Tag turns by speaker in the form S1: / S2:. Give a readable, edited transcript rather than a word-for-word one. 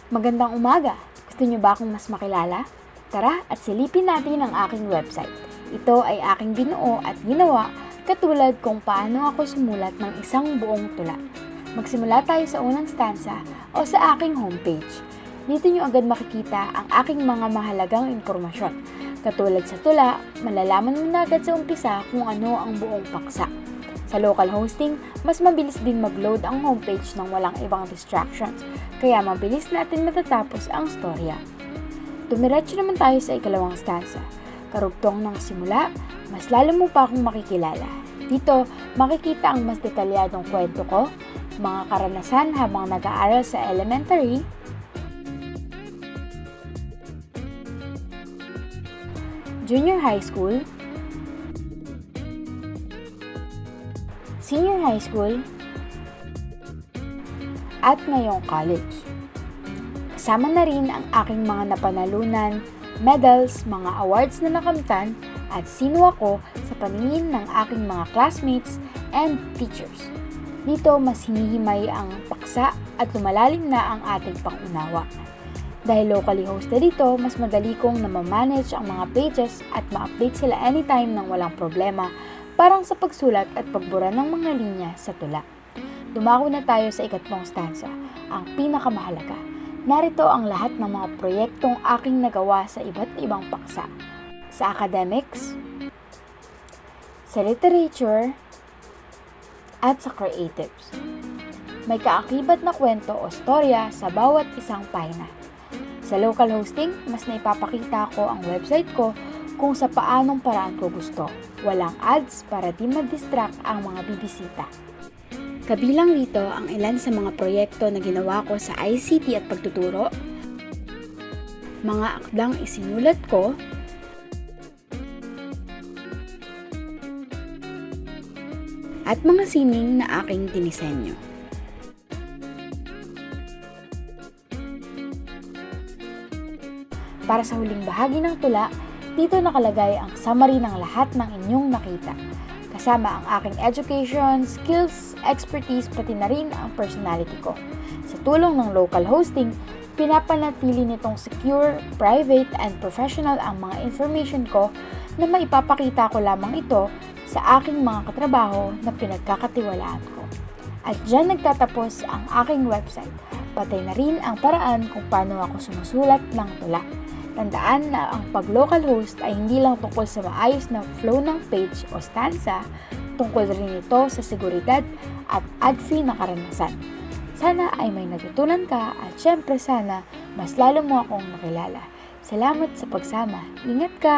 S1: Magandang umaga! Gusto niyo ba akong mas makilala? Tara at silipin natin ang aking website. Ito ay aking binuo at ginawa katulad kung paano ako sumulat ng isang buong tula. Magsimula tayo sa unang stanza o sa aking homepage. Dito niyo agad makikita ang aking mga mahalagang impormasyon. Katulad sa tula, malalaman mo na agad sa umpisa kung ano ang buong paksa. Sa local hosting, mas mabilis din mag-load ang homepage ng walang ibang distractions, kaya mabilis natin matatapos ang storya. Dumiretso naman tayo sa ikalawang stanza. Karugtong ng simula, mas lalo mo pa akong makikilala. Dito, makikita ang mas detalyadong kwento ko, mga karanasan habang nag-aaral sa elementary, junior high school, senior high school, at ngayong college. Kasama na rin ang aking mga napanalunan, medals, mga awards na nakamtan, at sino ako sa paningin ng aking mga classmates and teachers. Dito mas hinihimay ang paksa at lumalalim na ang ating pangunawa. Dahil locally hosted dito, mas madali kong namamanage ang mga pages at ma-update sila anytime nang walang problema, parang sa pagsulat at pagbura ng mga linya sa tula. Dumako na tayo sa ikatlong stanza, ang pinakamahalaga. Narito ang lahat ng mga proyektong aking nagawa sa iba't ibang paksa. Sa academics, sa literature, at sa creatives. May kaakibat na kwento o storya sa bawat isang pahina. Sa local hosting, mas naipapakita ko ang website ko kung sa paanong paraan ko gusto. Walang ads para di ma-distract ang mga bibisita. Kabilang dito ang ilan sa mga proyekto na ginawa ko sa ICT at pagtuturo, mga akdang isinulat ko, at mga sining na aking dinisenyo. Para sa huling bahagi ng tula, dito nakalagay ang summary ng lahat ng inyong nakita. Kasama ang aking education, skills, expertise, pati na rin ang personality ko. Sa tulong ng local hosting, pinapanatili nitong secure, private, and professional ang mga information ko na maipapakita ko lamang ito sa aking mga katrabaho na pinagkakatiwalaan ko. At dyan nagtatapos ang aking website, patay na rin ang paraan kung paano ako sumusulat ng tula. Tandaan na ang pag-local host ay hindi lang tungkol sa maayos na flow ng page o stanza, tungkol rin ito sa seguridad at ad-free na karanasan. Sana ay may natutunan ka at syempre sana mas lalo mo akong nakilala. Salamat sa pagsama. Ingat ka!